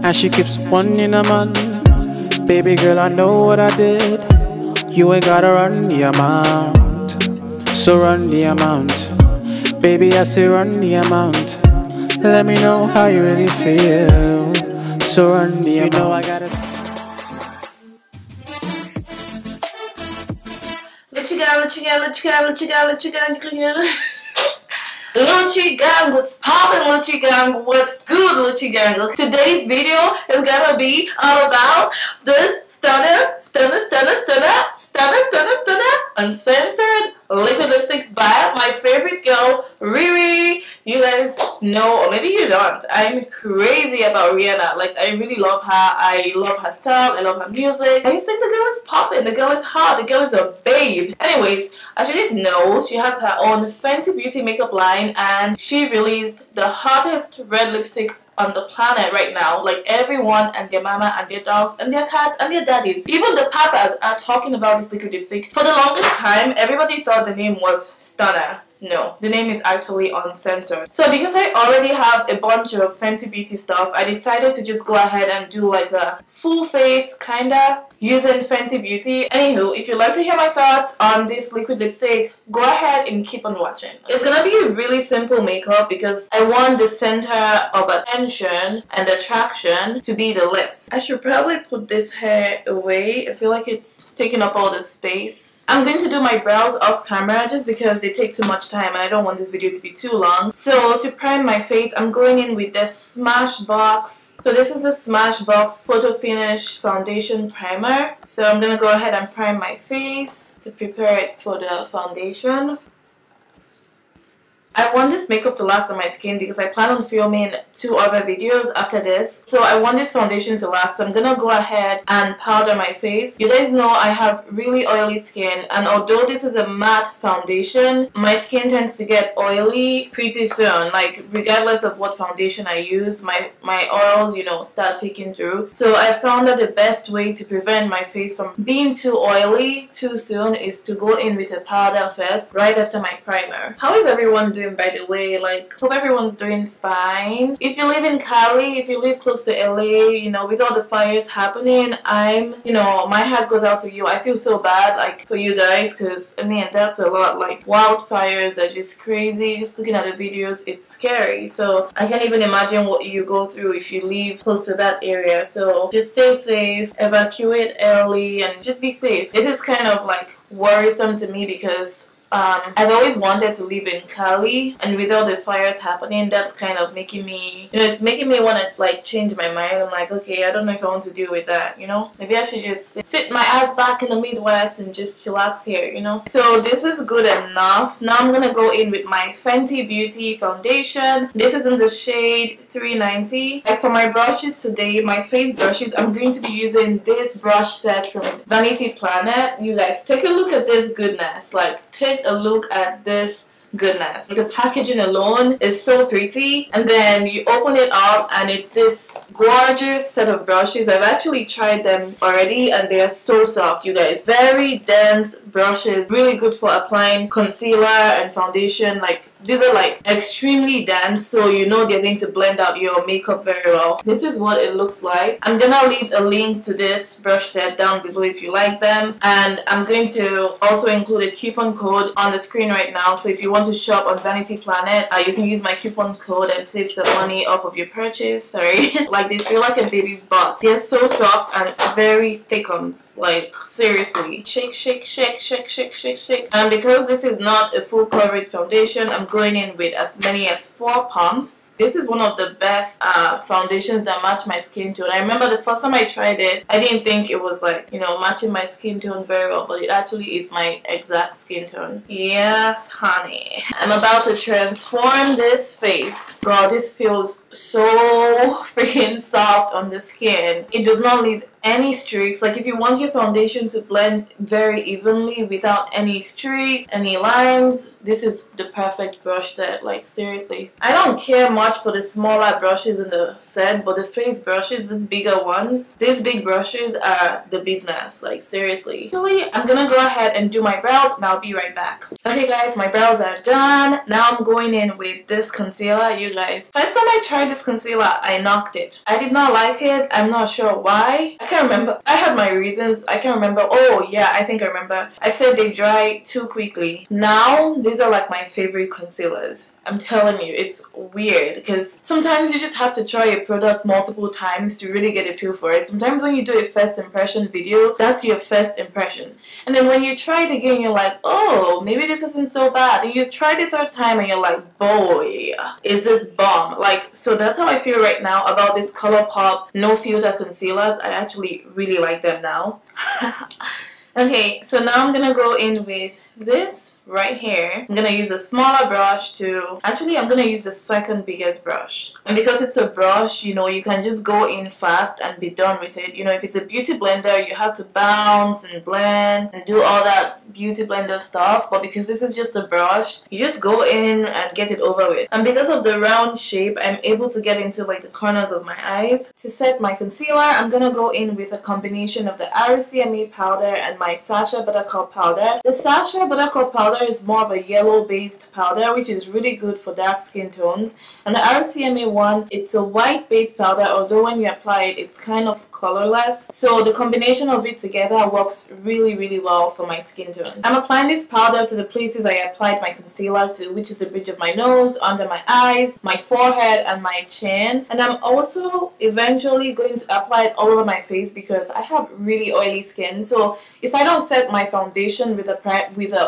and she keeps wanting a man. Baby girl, I know what I did. You ain't gotta run the amount, so run the amount. Baby, I say run the amount. Let me know how you really feel, so run the amount. You know I gotta. Luchi gang, Luchi gang, Luchi gang, Luchi gang, Luchi gang, Luchi gang. Luchi gang, what's poppin', Luchi gang, what's good, Luchi gang? Today's video is gonna be all about this Stunna uncensored liquid lipstick by my favorite girl, Riri. You guys know, or maybe you don't, I'm crazy about Rihanna. Like, I really love her. I love her style. I love her music. I just think the girl is poppin'. The girl is hot. The girl is a babe. Anyways, as you guys know, she has her own Fenty beauty makeup line, and she released the hottest red lipstick on the planet right now. Like, everyone and their mama and their dogs and their cats and their daddies, even the papas, are talking about this liquid lipstick. For the longest time, everybody thought the name was Stunna. No, the name is actually uncensored. So because I already have a bunch of Fenty beauty stuff, I decided to just go ahead and do like a full face kinda using Fenty beauty. Anywho, if you'd like to hear my thoughts on this liquid lipstick, go ahead and keep on watching. It's gonna be a really simple makeup because I want the center of attention and attraction to be the lips. I should probably put this hair away. I feel like it's taking up all the space. I'm going to do my brows off camera just because they take too much time and I don't want this video to be too long. So to prime my face, I'm going in with the Smashbox. So this is the Smashbox Photo Finish Foundation Primer. So I'm going to go ahead and prime my face to prepare it for the foundation. I want this makeup to last on my skin because I plan on filming 2 other videos after this. So I want this foundation to last. So I'm gonna go ahead and powder my face. You guys know I have really oily skin, and although this is a matte foundation, my skin tends to get oily pretty soon. Like, regardless of what foundation I use, my oils, you know, start peeking through. So I found that the best way to prevent my face from being too oily too soon is to go in with a powder first, right after my primer. How is everyone doing, by the way? Like, hope everyone's doing fine. If you live in Cali, if you live close to LA, you know, with all the fires happening, you know, my heart goes out to you. I feel so bad, like, for you guys, because I mean, that's a lot. Like, wildfires are just crazy. Just looking at the videos, it's scary. So I can't even imagine what you go through if you live close to that area. So just stay safe, evacuate early, and just be safe. This is kind of like worrisome to me because I've always wanted to live in Cali, and with all the fires happening, that's kind of making me, you know, it's making me want to like change my mind. I'm like, okay, I don't know if I want to deal with that, you know. Maybe I should just sit my ass back in the Midwest and just chillax here, you know. So this is good enough. Now I'm gonna go in with my Fenty Beauty foundation. This is in the shade 390. As for my brushes today, my face brushes, I'm going to be using this brush set from Vanity Planet. You guys, take a look at this goodness. Like, take a look at this goodness. The packaging alone is so pretty, and then you open it up and it's this gorgeous set of brushes. I've actually tried them already and they are so soft, you guys. Very dense brushes, really good for applying concealer and foundation. Like, these are like extremely dense, so you know they're going to blend out your makeup very well. This is what it looks like. I'm gonna leave a link to this brush set down below if you like them, and I'm going to also include a coupon code on the screen right now. So if you want to shop on Vanity Planet, you can use my coupon code and save some money off of your purchase. Sorry. Like, they feel like a baby's butt. They're so soft and very thickums. Like, seriously. Shake, shake, shake, shake, shake, shake, shake. And because this is not a full coverage foundation, I'm going in with as many as 4 pumps. This is one of the best foundations that match my skin tone. I remember the first time I tried it, I didn't think it was like, you know, matching my skin tone very well, but it actually is my exact skin tone. Yes, honey. I'm about to transform this face. God, this feels so freaking soft on the skin. It does not leave any streaks. Like, if you want your foundation to blend very evenly without any streaks, any lines, this is the perfect good brush set, like seriously. I don't care much for the smaller brushes in the set, but the face brushes, these bigger ones, these big brushes are the business, like seriously. Actually, I'm gonna go ahead and do my brows and I'll be right back. Okay guys, my brows are done. Now I'm going in with this concealer. You guys, first time I tried this concealer, I knocked it. I did not like it. I'm not sure why. I can't remember. I had my reasons. I can't remember. Oh yeah, I think I remember. I said they dry too quickly. Now these are like my favorite concealers. I'm telling you, it's weird because sometimes you just have to try a product multiple times to really get a feel for it. Sometimes when you do a first impression video, that's your first impression. And then when you try it again, you're like, oh, maybe this isn't so bad. And you try the third time and you're like, boy, is this bomb. Like, so that's how I feel right now about this ColourPop no filter concealers. I actually really like them now. Okay, so now I'm gonna go in with this right here. I'm gonna use a smaller brush to, actually I'm gonna use the second biggest brush, and because it's a brush, you know, you can just go in fast and be done with it. You know, if it's a beauty blender, you have to bounce and blend and do all that beauty blender stuff, but because this is just a brush, you just go in and get it over with. And because of the round shape, I'm able to get into like the corners of my eyes. To set my concealer, I'm gonna go in with a combination of the RCMA powder and my Sacha Buttercup powder. The Sacha Buttercup powder is more of a yellow based powder, which is really good for dark skin tones, and the RCMA one, it's a white based powder, although when you apply it, it's kind of colorless. So the combination of it together works really well for my skin tone. I'm applying this powder to the places I applied my concealer to, which is the bridge of my nose, under my eyes, my forehead, and my chin. And I'm also eventually going to apply it all over my face because I have really oily skin. So if I don't set my foundation with a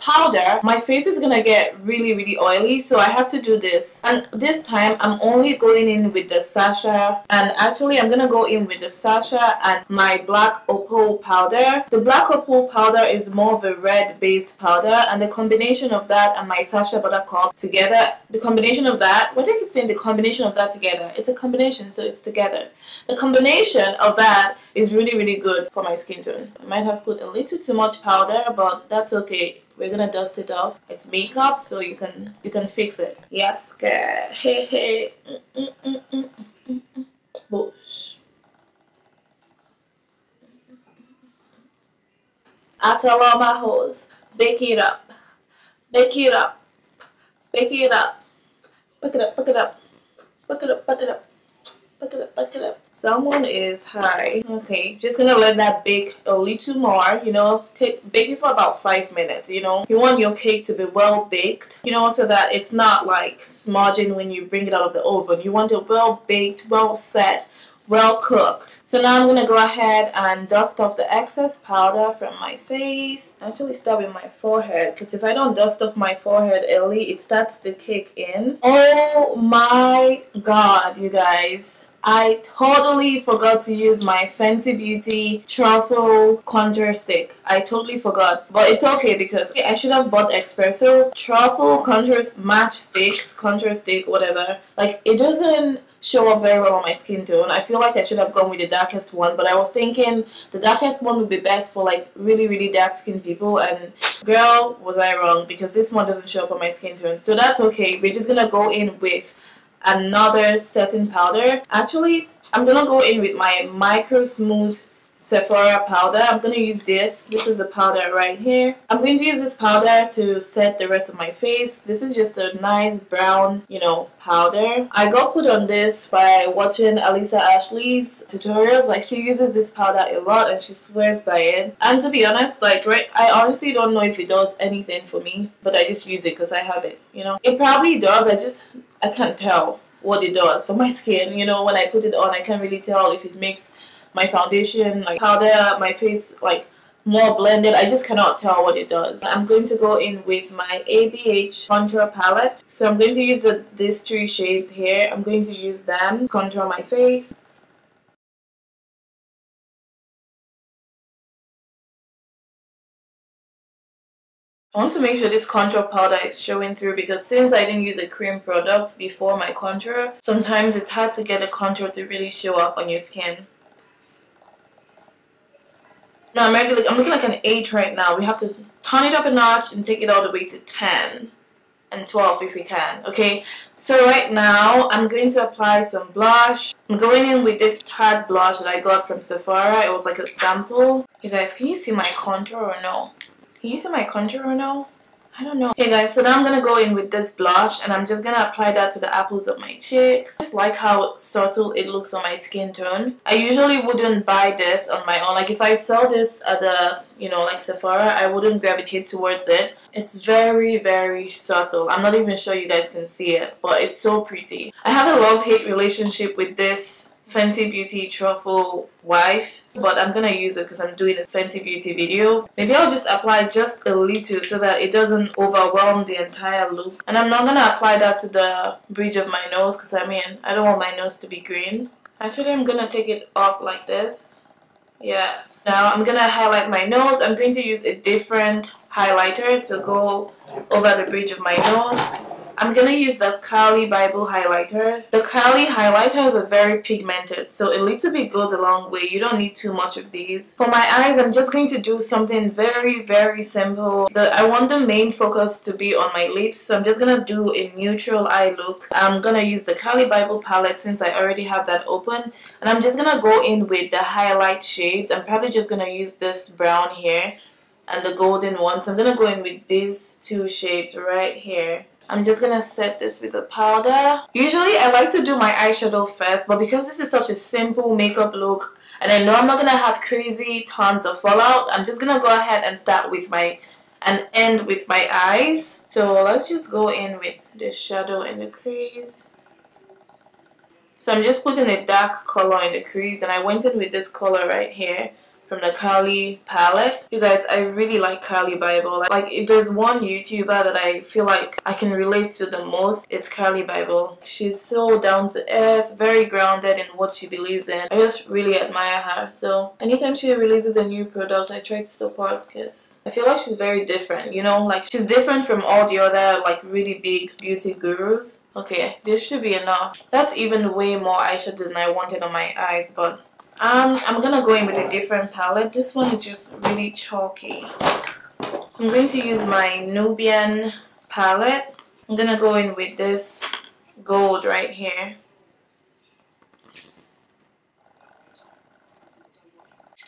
powder, my face is gonna get really oily. So I have to do this. And this time I'm only going in with the Sacha, and actually I'm gonna go in with the Sacha and my black opal powder. The black opal powder is more of a red based powder, and the combination of that and my Sacha Buttercup together, the combination of that, what do I keep saying, the combination of that together? It's a combination, so it's together. The combination of that is really good for my skin tone. I might have put a little too much powder, but that's okay. We're gonna dust it off. It's makeup, so you can fix it. Yes, girl. Hey. Bush. I tell all my hoes, bake it up, bake it up, bake it up, buck it up, buck it up, buck it up, buck it up, buck it up, buck it up. Someone is high. Okay, just gonna let that bake a little more, you know, bake it for about 5 minutes, you know. You want your cake to be well baked, you know, so that it's not like smudging when you bring it out of the oven. You want it well baked, well set, well cooked. So now I'm gonna go ahead and dust off the excess powder from my face. Actually start with my forehead, because if I don't dust off my forehead early, it starts to kick in. Oh my god, you guys, I totally forgot to use my Fenty Beauty Truffle Contour Stick. I totally forgot. But it's okay because I should have bought Espresso Truffle Contour Match Sticks, Contour Stick, whatever. Like, it doesn't show up very well on my skin tone. I feel like I should have gone with the darkest one, but I was thinking the darkest one would be best for like really dark skin people, and girl, was I wrong, because this one doesn't show up on my skin tone. So that's okay. We're just gonna go in with another setting powder. Actually, I'm gonna go in with my Micro Smooth Sephora powder. I'm gonna use this. This is the powder right here. I'm going to use this powder to set the rest of my face. This is just a nice brown, you know, powder. I got put on this by watching Alisa Ashley's tutorials. Like, she uses this powder a lot and she swears by it. And to be honest, like, right, I honestly don't know if it does anything for me, but I just use it because I have it, you know. It probably does. I can't tell what it does for my skin. You know, when I put it on, I can't really tell if it makes my foundation, like powder, my face like more blended. I just cannot tell what it does. I'm going to go in with my ABH contour palette. So I'm going to use these 3 shades here. I'm going to use them to contour my face. I want to make sure this contour powder is showing through, because since I didn't use a cream product before my contour, sometimes it's hard to get the contour to really show up on your skin. Now I'm looking like an 8 right now. We have to turn it up a notch and take it all the way to 10. and 12 if we can. Okay, so right now I'm going to apply some blush. I'm going in with this Tarte blush that I got from Sephora. It was like a sample. You guys, can you see my contour or no? Can you see my contour or no? I don't know. Okay guys, so now I'm gonna go in with this blush and I'm just gonna apply that to the apples of my cheeks. I just like how subtle it looks on my skin tone. I usually wouldn't buy this on my own. Like if I saw this at the, you know, like Sephora, I wouldn't gravitate towards it. It's very, very subtle. I'm not even sure you guys can see it, but it's so pretty. I have a love-hate relationship with this Fenty Beauty Truffle Wife, but I'm gonna use it because I'm doing a Fenty Beauty video. Maybe I'll just apply just a little so that it doesn't overwhelm the entire look. And I'm not gonna apply that to the bridge of my nose because I mean, I don't want my nose to be green. Actually, I'm gonna take it up like this. Yes. Now I'm gonna highlight my nose. I'm going to use a different highlighter to go over the bridge of my nose. I'm gonna use the Cali Bible highlighter. The Cali highlighters are very pigmented, so a little bit goes a long way. You don't need too much of these. For my eyes, I'm just going to do something very, very simple. I want the main focus to be on my lips, so I'm just gonna do a neutral eye look. I'm gonna use the Cali Bible palette since I already have that open, and I'm just gonna go in with the highlight shades. I'm probably just gonna use this brown here and the golden ones. I'm gonna go in with these two shades right here. I'm just gonna set this with a powder. Usually I like to do my eyeshadow first, but because this is such a simple makeup look and I know I'm not gonna have crazy tons of fallout, I'm just gonna go ahead and start with and end with my eyes. So let's just go in with the shadow in the crease. So I'm just putting a dark color in the crease, and I went in with this color right here from the Cali palette. You guys, I really like Cali Bible. Like if there's one YouTuber that I feel like I can relate to the most, it's Cali Bible. She's so down to earth, very grounded in what she believes in. I just really admire her. So anytime she releases a new product, I try to support because I feel like she's very different, you know, like she's different from all the other like really big beauty gurus. Okay, this should be enough. That's even way more eyeshadow than I wanted on my eyes, but I'm gonna go in with a different palette. This one is just really chalky. I'm going to use my Nubian palette. I'm gonna go in with this gold right here.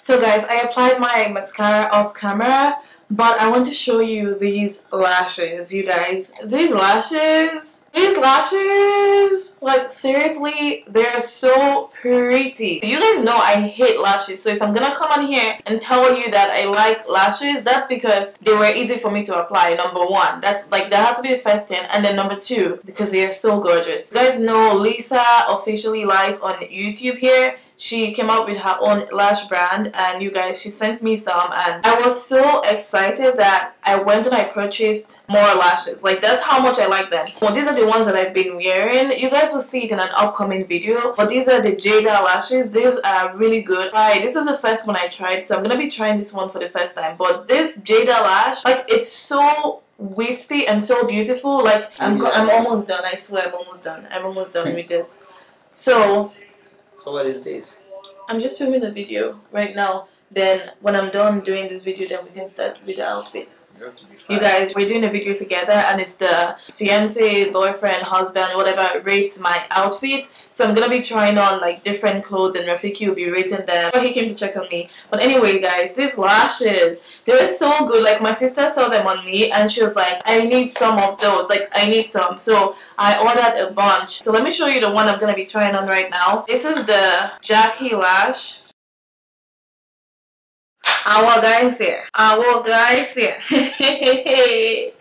So guys, I applied my mascara off camera, but I want to show you these lashes, you guys. These lashes, like seriously, they're so pretty. You guys know I hate lashes, so if I'm gonna come on here and tell you that I like lashes, that's because they were easy for me to apply. Number one, that's like that has to be the first thing, and then number two, because they are so gorgeous. You guys know Lisa Officially Live on YouTube here. She came up with her own lash brand, and you guys, she sent me some, and I was so excited that I went and I purchased more lashes. Like that's how much I like them. Well, these are the ones that I've been wearing. You guys will see it in an upcoming video, but these are the Jada lashes. These are really good. Right, this is the first one I tried, so I'm gonna be trying this one for the first time. But this Jada lash, like it's so wispy and so beautiful. Like I'm almost done. I swear I'm almost done. I'm almost done with this. So what is this? I'm just filming the video right now. Then when I'm done doing this video, then we can start with the outfit. You guys, we're doing a video together, and it's the fiance, boyfriend, husband, whatever rates my outfit. So I'm gonna be trying on like different clothes, and Rafiki will be rating them. He came to check on me. But anyway, guys, these lashes, they were so good. Like my sister saw them on me, and she was like, I need some of those. Like I need some. So I ordered a bunch. So let me show you the one I'm gonna be trying on right now. This is the Jackie Lash. Our guys here. Hey,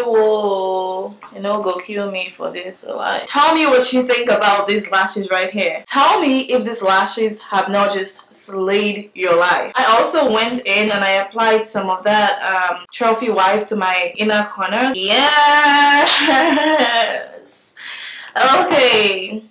whoa. You know, go kill me for this a lot. Tell me what you think about these lashes right here. Tell me if these lashes have not just slayed your life. I also went in and I applied some of that trophy wife to my inner corner. Yes. Okay.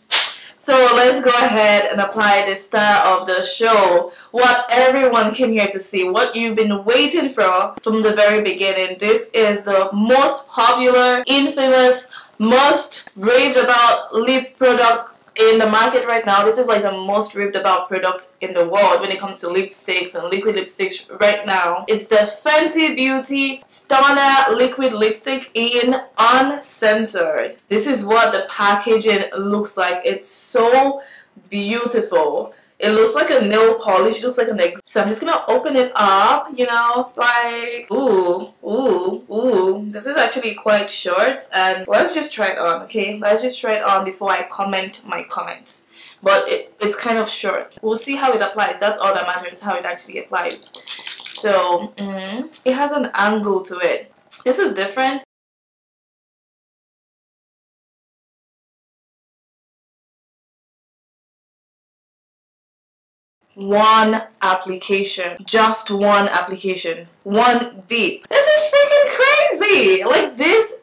So let's go ahead and apply the star of the show. What everyone came here to see. What you've been waiting for from the very beginning. This is the most popular, infamous, most raved about lip product in the market right now. This is like the most ripped about product in the world when it comes to lipsticks and liquid lipsticks right now. It's the Fenty Beauty Stunna liquid lipstick in Uncensored. This is what the packaging looks like. It's so beautiful. It looks like a nail polish. It looks like an egg. So I'm just gonna open it up, you know, like, ooh, ooh, ooh. This is actually quite short, and let's just try it on, okay? Let's just try it on before I comment my comments. But it's kind of short. We'll see how it applies. That's all that matters, how it actually applies. So, it has an angle to it. This is different. One application, just one application, one deep. This is freaking crazy. Like this.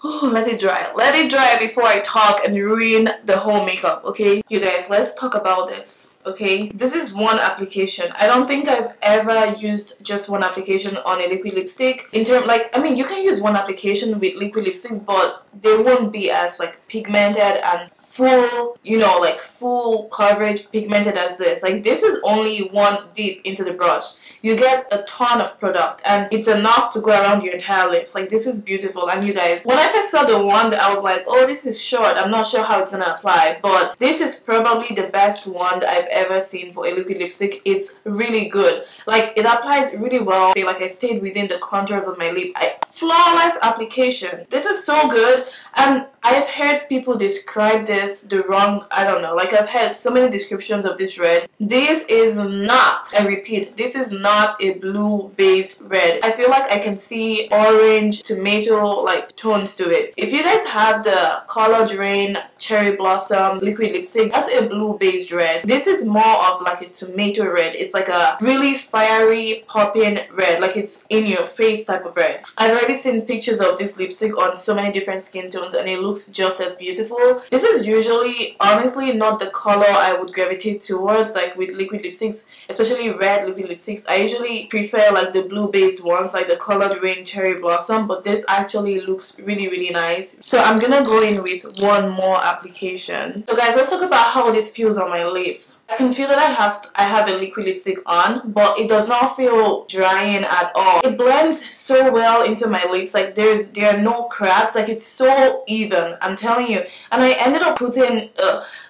Ooh, let it dry. Let it dry before I talk and ruin the whole makeup, okay? You guys, let's talk about this. Okay, this is one application. I don't think I've ever used just one application on a liquid lipstick. In terms, like, I mean, you can use one application with liquid lipsticks, but they won't be as like pigmented and full, you know, like full coverage pigmented as this. Like, this is only one dip into the brush. You get a ton of product, and it's enough to go around your entire lips. Like, this is beautiful. And you guys, when I first saw the wand, I was like, oh, this is short. I'm not sure how it's gonna apply, but this is probably the best wand I've ever seen for a liquid lipstick. It's really good. Like, it applies really well. Like, I stayed within the contours of my lip. Flawless application. This is so good, and I've heard people describe this the wrong, I don't know, like I've heard so many descriptions of this red. This is not, I repeat, this is not a blue based red. I feel like I can see orange, tomato like tones to it. If you guys have the Colored Rain Cherry Blossom liquid lipstick, that's a blue based red. This is more of like a tomato red. It's like a really fiery popping red, like it's in your face type of red. I've already seen pictures of this lipstick on so many different skin tones, and it looks just as beautiful. This is usually, honestly, not the color I would gravitate towards, like with liquid lipsticks, especially red liquid lipsticks. I usually prefer like the blue based ones, like the Colored Rain Cherry Blossom, but this actually looks really, really nice. So I'm gonna go in with one more application. So guys, let's talk about how this feels on my lips. I can feel that I have a liquid lipstick on, but it does not feel drying at all. It blends so well into my lips. Like there are no cracks. Like it's so even, I'm telling you. And I ended up putting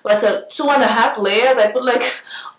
like a 2.5 layers. I put like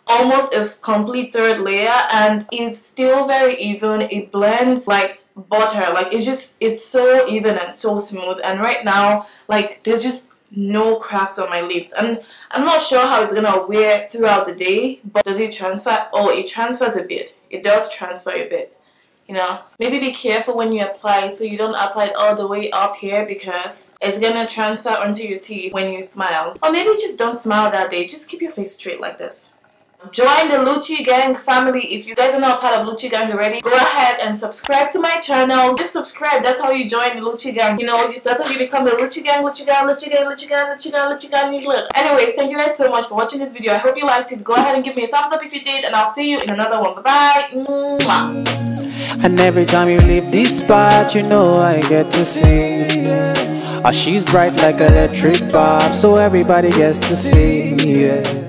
almost a complete third layer, and it's still very even. It blends like butter. Like it's so even and so smooth. And right now, like there's just no cracks on my lips, and I'm not sure how it's gonna wear throughout the day. But does it transfer? Oh, it transfers a bit. It does transfer a bit, you know. Maybe be careful when you apply it, so you don't apply it all the way up here, because it's gonna transfer onto your teeth when you smile. Or maybe just don't smile that day. Just keep your face straight like this. Join the LUCHI gang family. If you guys are not part of LUCHI gang already, go ahead and subscribe to my channel. Just subscribe. That's how you join the LUCHI gang. You know, that's how you become the LUCHI gang, LUCHI gang, LUCHI gang, LUCHI gang, LUCHI gang, LUCHI gang. Look. Anyways, thank you guys so much for watching this video. I hope you liked it. Go ahead and give me a thumbs up if you did, and I'll see you in another one. Bye bye. And every time you leave this spot, you know I get to see. Oh, she's bright like electric bulb, so everybody gets to see. Yeah.